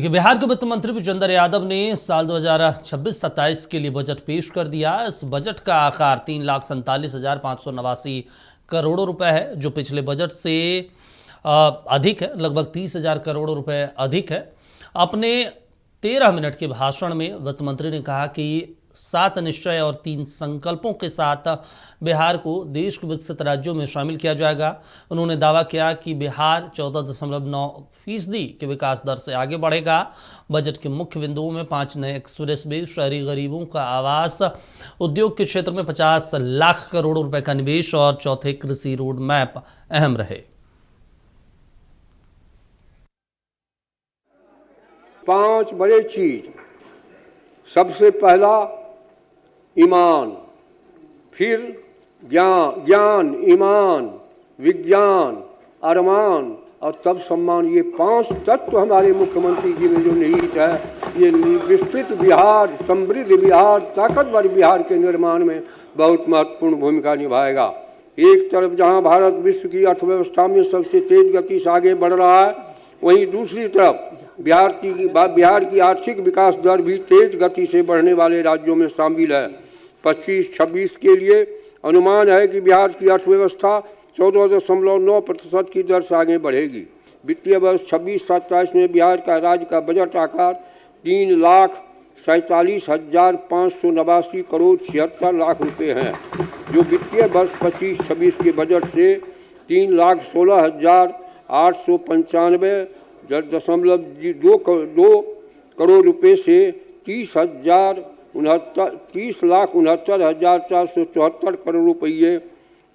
देखिए, बिहार के वित्त मंत्री विजेंद्र यादव ने साल 2026-27 के लिए बजट पेश कर दिया। इस बजट का आकार 3,47,589 करोड़ रुपए है, जो पिछले बजट से अधिक है, लगभग 30,000 करोड़ रुपए अधिक है। अपने 13 मिनट के भाषण में वित्त मंत्री ने कहा कि 7 निश्चय और 3 संकल्पों के साथ बिहार को देश के विकसित राज्यों में शामिल किया जाएगा। उन्होंने दावा किया कि बिहार 14.9% के विकास दर से आगे बढ़ेगा। बजट के मुख्य बिंदुओं में 5 नए एक्सप्रेसवे, शहरी गरीबों का आवास, उद्योग के क्षेत्र में 50 लाख करोड़ रुपए का निवेश और चौथे कृषि रोड मैप अहम रहे। 5 बड़े चीज। सबसे पहला ईमान, फिर ज्ञान, ईमान, विज्ञान, अरमान और तब सम्मान। ये 5 तत्व हमारे मुख्यमंत्री जी में जो निहित है, ये विस्तृत बिहार, समृद्ध बिहार, ताकतवर बिहार के निर्माण में बहुत महत्वपूर्ण भूमिका निभाएगा। एक तरफ जहां भारत विश्व की अर्थव्यवस्था में सबसे तेज गति से आगे बढ़ रहा है, वहीं दूसरी तरफ बिहार की आर्थिक विकास दर भी तेज गति से बढ़ने वाले राज्यों में शामिल है। 25-26 के लिए अनुमान है कि बिहार की अर्थव्यवस्था 14.9% की दर से आगे बढ़ेगी। वित्तीय वर्ष 26-27 में बिहार का राज्य का बजट आकार 3,47,589 करोड़ 76 लाख रुपए हैं, जो वित्तीय वर्ष 25-26 के बजट से 3,16,895.2 करोड़ रुपए से 30,69,474 करोड़ रुपये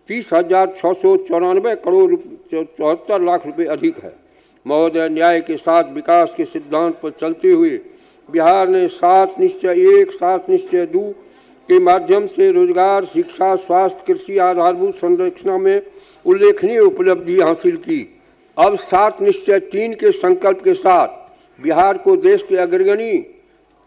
30,694 करोड़ 74 लाख रुपए अधिक है। महोदय, न्याय के साथ विकास के सिद्धांत पर चलते हुए बिहार ने 7 निश्चय 1, 7 निश्चय 2 के माध्यम से रोजगार, शिक्षा, स्वास्थ्य, कृषि, आधारभूत संरचना में उल्लेखनीय उपलब्धि हासिल की। अब 7 निश्चय 3 के संकल्प के साथ बिहार को देश के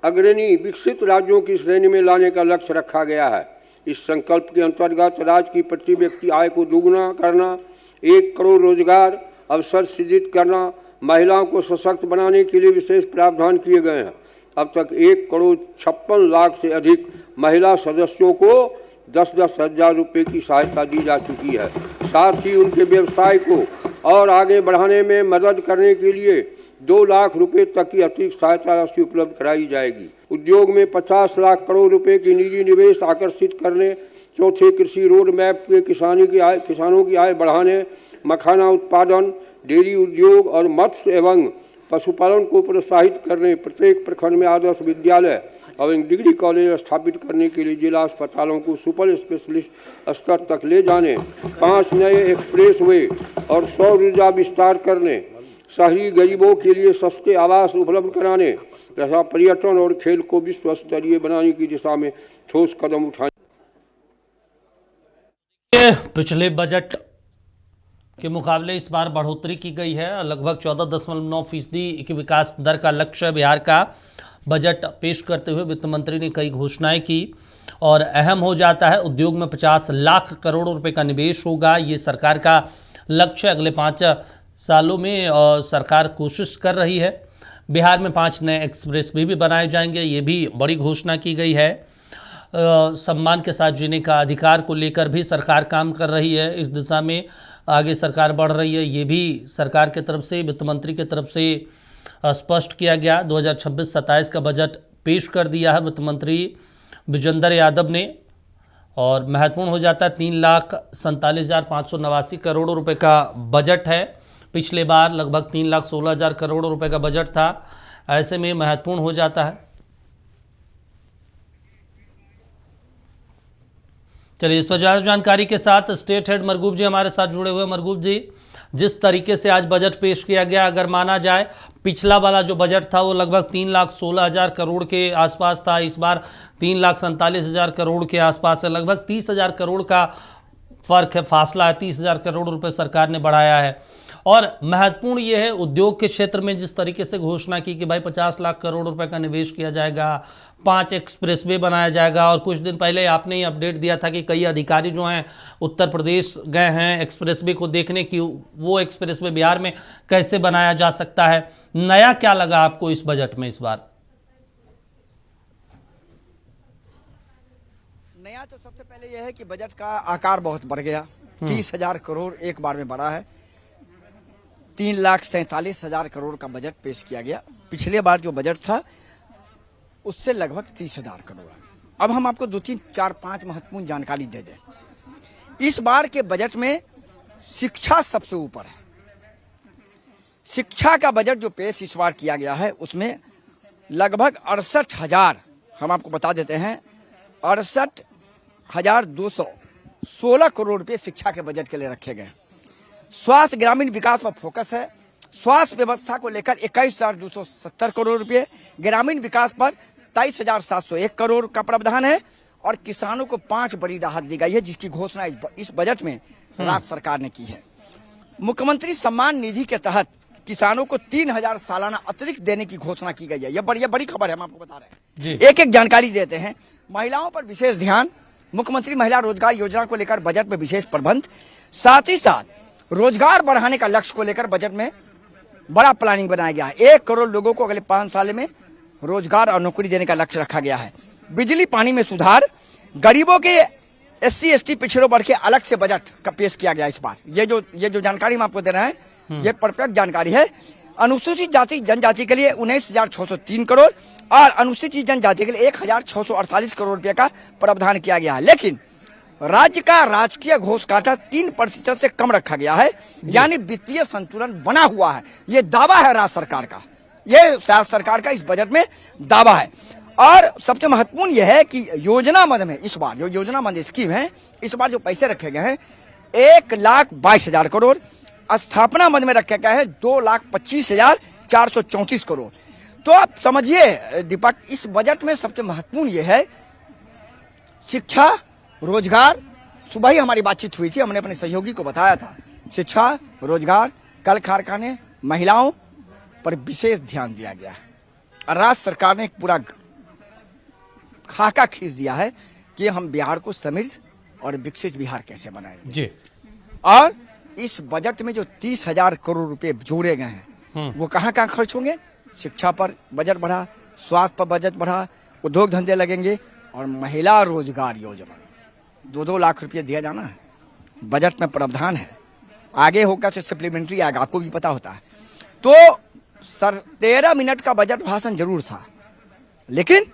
अग्रणी विकसित राज्यों की श्रेणी में लाने का लक्ष्य रखा गया है। इस संकल्प के अंतर्गत राज्य की प्रति व्यक्ति आय को दोगुना करना, 1 करोड़ रोजगार अवसर सृजित करना, महिलाओं को सशक्त बनाने के लिए विशेष प्रावधान किए गए हैं। अब तक 1,56 लाख से अधिक महिला सदस्यों को 10-10 हज़ार रुपये की सहायता दी जा चुकी है। साथ ही उनके व्यवसाय को और आगे बढ़ाने में मदद करने के लिए 2 लाख रुपए तक की अतिरिक्त सहायता राशि उपलब्ध कराई जाएगी। उद्योग में 50 लाख करोड़ रुपए की निजी निवेश आकर्षित करने, चौथे कृषि रोड मैप के किसानों की आय बढ़ाने, मखाना उत्पादन, डेयरी उद्योग और मत्स्य एवं पशुपालन को प्रोत्साहित करने, प्रत्येक प्रखंड में आदर्श विद्यालय और डिग्री कॉलेज स्थापित करने के लिए जिला अस्पतालों को सुपर स्पेशलिस्ट स्तर तक ले जाने, 5 नए एक्सप्रेसवे और सौर ऊर्जा विस्तार करने, शहरी गरीबों के लिए सस्ते आवास उपलब्ध कराने तथा पर्यटन और खेल को विश्व स्तरीय बनाने की दिशा में ठोस कदम उठाने। पिछले बजट के मुकाबले इस बार बढ़ोतरी की गई है। लगभग 14.9% की विकास दर का लक्ष्य बिहार का बजट पेश करते हुए वित्त मंत्री ने कई घोषणाएं की और अहम हो जाता है, उद्योग में 50 लाख करोड़ रुपए का निवेश होगा। ये सरकार का लक्ष्य अगले 5 सालों में सरकार कोशिश कर रही है। बिहार में 5 नए एक्सप्रेसवे भी बनाए जाएंगे, ये भी बड़ी घोषणा की गई है। सम्मान के साथ जीने का अधिकार को लेकर भी सरकार काम कर रही है, इस दिशा में आगे सरकार बढ़ रही है। ये भी सरकार की तरफ से, वित्त मंत्री की तरफ से स्पष्ट किया गया। 2026-27 का बजट पेश कर दिया है वित्त मंत्री विजेंद्र यादव ने और महत्वपूर्ण हो जाता है। 3,47,589 करोड़ रुपए का बजट है। पिछले बार लगभग 3,16,000 करोड़ रुपए का बजट था, ऐसे में महत्वपूर्ण हो जाता है। चलिए, इस पर ज़्यादा जानकारी के साथ स्टेट हेड मरगूब जी हमारे साथ जुड़े हुए। मरगूब जी, जिस तरीके से आज बजट पेश किया गया, अगर माना जाए पिछला वाला जो बजट था वो लगभग 3,16,000 करोड़ के आसपास था, इस बार 3,47,000 करोड़ के आसपास है। लगभग 30,000 करोड़ का फ़र्क है, फासला है, 30,000 करोड़ रुपए सरकार ने बढ़ाया है। और महत्वपूर्ण ये है उद्योग के क्षेत्र में जिस तरीके से घोषणा की कि भाई 50 लाख करोड़ रुपए का निवेश किया जाएगा, 5 एक्सप्रेसवे बनाया जाएगा, और कुछ दिन पहले आपने ही अपडेट दिया था कि कई अधिकारी जो हैं उत्तर प्रदेश गए हैं एक्सप्रेसवे को देखने की, वो एक्सप्रेसवे बिहार में कैसे बनाया जा सकता है। नया क्या लगा आपको इस बजट में इस बार? नया तो सबसे पहले यह है कि बजट का आकार बहुत बढ़ गया। 30,000 करोड़ एक बार में बढ़ा है। 3,47,000 करोड़ का बजट पेश किया गया। पिछले बार जो बजट था उससे लगभग 30,000 करोड़ है। अब हम आपको 2, 3, 4, 5 महत्वपूर्ण जानकारी दे दें। इस बार के बजट में शिक्षा सबसे ऊपर है। शिक्षा का बजट जो पेश इस बार किया गया है उसमें लगभग 68,000, हम आपको बता देते हैं, 68,216 करोड़ रुपए शिक्षा के बजट के लिए रखे गए। स्वास्थ्य ग्रामीण विकास पर फोकस है। स्वास्थ्य व्यवस्था को लेकर 21,270 करोड़ रुपए, ग्रामीण विकास पर 23,701 करोड़ का प्रावधान है, और किसानों को 5 बड़ी राहत दी गई है जिसकी घोषणा इस बजट में राज्य सरकार ने की है। मुख्यमंत्री सम्मान निधि के तहत किसानों को 3,000 सालाना अतिरिक्त देने की घोषणा की गई है। यह बड़ी खबर है, हम आपको बता रहे हैं। एक एक जानकारी देते हैं। महिलाओं पर विशेष ध्यान, मुख्यमंत्री महिला रोजगार योजना को लेकर बजट में विशेष प्रबंध, साथ ही साथ रोजगार बढ़ाने का लक्ष्य को लेकर बजट में बड़ा प्लानिंग बनाया गया है। 1 करोड़ लोगों को अगले 5 साल में रोजगार और नौकरी देने का लक्ष्य रखा गया है। बिजली पानी में सुधार, गरीबों के SC ST पिछड़ों वर्ग के अलग से बजट का पेश किया गया इस बार। ये जो जानकारी हम आपको दे रहे हैं ये परफेक्ट जानकारी है। अनुसूचित जाति जनजाति के लिए 19,603 करोड़ और अनुसूचित जनजाति के लिए 1,648 करोड़ रुपए का प्रावधान किया गया है। लेकिन राज्य का राजकीय घोष काटा 3% से कम रखा गया है, यानी वित्तीय संतुलन बना हुआ है। ये दावा है राज्य सरकार का, ये राज्य सरकार का इस बजट में दावा है। और सबसे महत्वपूर्ण यह है कि योजना मद में इस बार जो योजना मद स्कीम है, इस बार जो पैसे रखे गए हैं 1,22,000 करोड़, स्थापना मद में रखे गए हैं 2,25,434 करोड़। तो आप समझिए दीपक, इस बजट में सबसे महत्वपूर्ण यह है शिक्षा, रोजगार। सुबह ही हमारी बातचीत हुई थी, हमने अपने सहयोगी को बताया था शिक्षा, रोजगार, कल कारखाने, महिलाओं पर विशेष ध्यान दिया गया है। और राज्य सरकार ने एक पूरा खाका खींच दिया है कि हम बिहार को समृद्ध और विकसित बिहार कैसे बनाएंगे जी। और इस बजट में जो 30,000 करोड़ रुपए जोड़े गए हैं वो कहाँ खर्च होंगे? शिक्षा पर बजट बढ़ा, स्वास्थ्य पर बजट बढ़ा, उद्योग धंधे लगेंगे, और महिला रोजगार योजना 2-2 लाख रुपए दिया जाना है। बजट में प्रावधान है, आगे होगा से सप्लीमेंट्री आएगा, आपको भी पता होता है। तो 13 मिनट का बजट भाषण जरूर था, लेकिन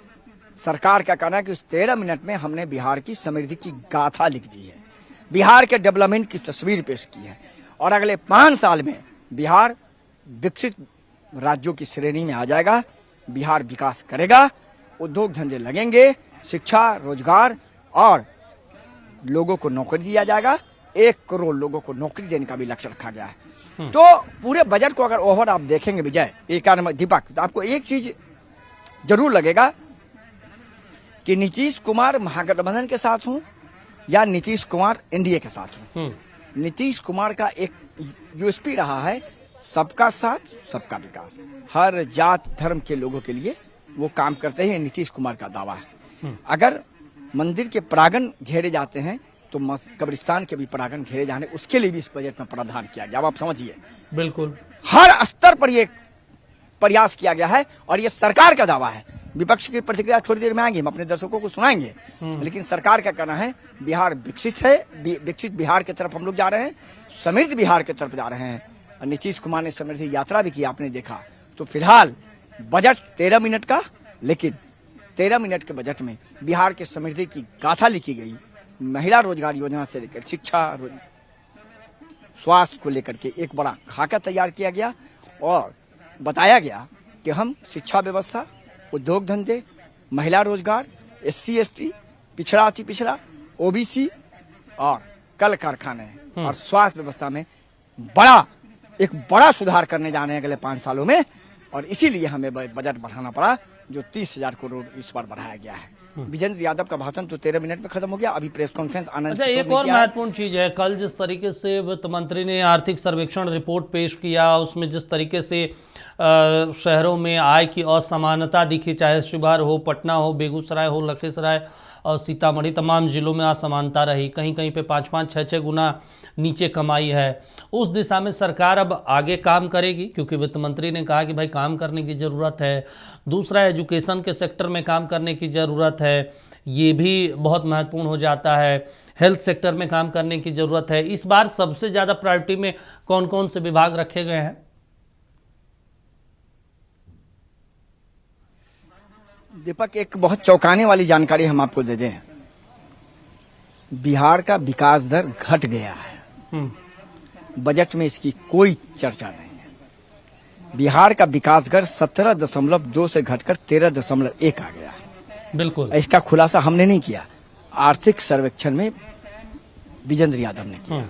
सरकार का कहना है कि उस 13 मिनट में हमने बिहार की समृद्धि की गाथा लिख दी है, बिहार के डेवलपमेंट की तस्वीर पेश की है, और अगले 5 साल में बिहार विकसित राज्यों की श्रेणी में आ जाएगा। बिहार विकास करेगा, उद्योग धंधे लगेंगे, शिक्षा, रोजगार, और लोगों को नौकरी दिया जाएगा। 1 करोड़ लोगों को नौकरी देने का भी लक्ष्य रखा गया है। तो पूरे बजट को अगर ओवर आप देखेंगे विजय, दीपक, तो आपको एक चीज जरूर लगेगा कि नीतीश कुमार महागठबंधन के साथ हूं या नीतीश कुमार NDA के साथ हूं। नीतीश कुमार का एक USP रहा है सबका साथ सबका विकास। हर जात धर्म के लोगों के लिए वो काम करते हैं, नीतीश कुमार का दावा है। अगर मंदिर के प्रांगण घेरे जाते हैं तो कब्रिस्तान के भी प्रांगण घेरे जाने, उसके लिए भी इस बजट में प्रावधान किया गया। अब आप समझिए, बिल्कुल हर स्तर पर ये प्रयास किया गया है और ये सरकार का दावा है। विपक्ष की प्रतिक्रिया थोड़ी देर में आएंगे, हम अपने दर्शकों को सुनाएंगे, लेकिन सरकार का कहना है बिहार विकसित है, विकसित बिहार की तरफ हम लोग जा रहे हैं, समृद्ध बिहार की तरफ जा रहे हैं। और नीतीश कुमार ने समृद्धि यात्रा भी की, आपने देखा। तो फिलहाल बजट 13 मिनट का, लेकिन 13 मिनट के बजट में बिहार के समृद्धि की गाथा लिखी गई। महिला रोजगार योजना से लेकर शिक्षा, स्वास्थ्य को लेकर के एक बड़ा खाका तैयार किया गया और बताया गया कि हम शिक्षा व्यवस्था, उद्योग धंधे, महिला रोजगार, SC ST, पिछड़ा अति पिछड़ा, OBC और कल कारखाने और स्वास्थ्य व्यवस्था में एक बड़ा सुधार करने जाने हैं अगले 5 सालों में। और इसीलिए हमें बजट बढ़ाना पड़ा, जो 30,000 करोड़ इस बार बढ़ाया गया है। विजेंद्र यादव का भाषण तो 13 मिनट में खत्म हो गया। अभी प्रेस कॉन्फ्रेंस आनंद अच्छा, किशोर एक ने और किया है। महत्वपूर्ण चीज है, कल जिस तरीके से वित्त मंत्री ने आर्थिक सर्वेक्षण रिपोर्ट पेश किया, उसमें जिस तरीके से शहरों में आय की असमानता दिखी, चाहे शिवहर हो, पटना हो, बेगूसराय हो, लखीसराय और सीतामढ़ी, तमाम जिलों में असमानता रही। कहीं कहीं पे 5-5, 6-6 गुना नीचे कमाई है। उस दिशा में सरकार अब आगे काम करेगी, क्योंकि वित्त मंत्री ने कहा कि भाई काम करने की ज़रूरत है। दूसरा, एजुकेशन के सेक्टर में काम करने की ज़रूरत है, ये भी बहुत महत्वपूर्ण हो जाता है। हेल्थ सेक्टर में काम करने की ज़रूरत है। इस बार सबसे ज़्यादा प्रायोरिटी में कौन कौन से विभाग रखे गए हैं? दीपक, एक बहुत चौंकाने वाली जानकारी हम आपको दे दें। बिहार का विकास दर घट गया है। बजट में इसकी कोई चर्चा नहीं है। बिहार का विकास दर 17.2 से घटकर 13.1 आ गया है। बिल्कुल, इसका खुलासा हमने नहीं किया, आर्थिक सर्वेक्षण में विजेंद्र यादव ने किया।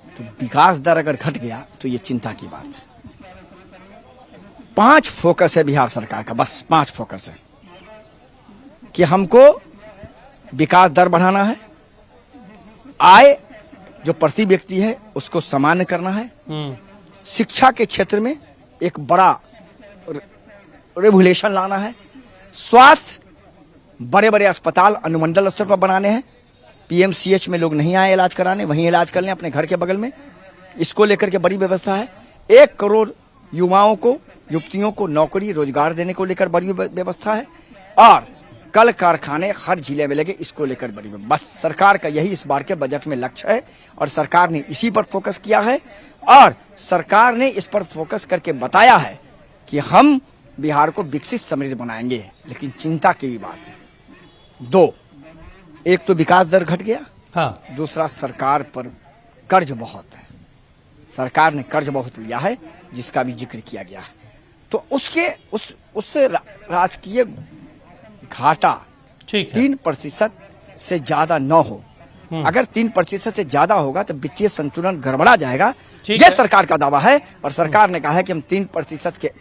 तो विकास दर अगर घट गया तो ये चिंता की बात है। 5 फोकस है बिहार सरकार का, बस 5 फोकस है कि हमको विकास दर बढ़ाना है, आय जो प्रति व्यक्ति है उसको सामान्य करना है, शिक्षा के क्षेत्र में एक बड़ा रेवुलेशन लाना है, स्वास्थ्य बड़े बड़े अस्पताल अनुमंडल स्तर पर बनाने हैं। पीएमसीएच में लोग नहीं आए इलाज कराने, वहीं इलाज कर लें अपने घर के बगल में। इसको लेकर के बड़ी व्यवस्था है। 1 करोड़ युवाओं को, युवतियों को नौकरी रोजगार देने को लेकर बड़ी व्यवस्था है। और कल कारखाने हर जिले में लगे, इसको लेकर बड़ी बस सरकार का यही इस बार के बजट में लक्ष्य है और सरकार ने इसी पर फोकस किया है। और सरकार ने इस पर फोकस करके बताया है कि हम बिहार को विकसित समृद्ध बनाएंगे। लेकिन चिंता की भी बात है 2, एक तो विकास दर घट गया, हाँ, दूसरा सरकार पर कर्ज बहुत है। सरकार ने कर्ज बहुत लिया है, जिसका भी जिक्र किया गया है। तो उससे राजकीय घाटा ठीक है। 3% से ज्यादा न हो। अगर 3% से ज्यादा होगा तो वित्तीय संतुलन गड़बड़ा जाएगा। ठीक यह है। सरकार का दावा है और सरकार ने कहा है कि हम 3% के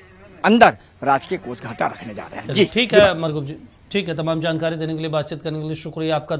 अंदर राजकीय कोष घाटा रखने जा रहे हैं। जी ठीक है मरगूब जी, ठीक है। तमाम जानकारी देने के लिए, बातचीत करने के लिए शुक्रिया आपका।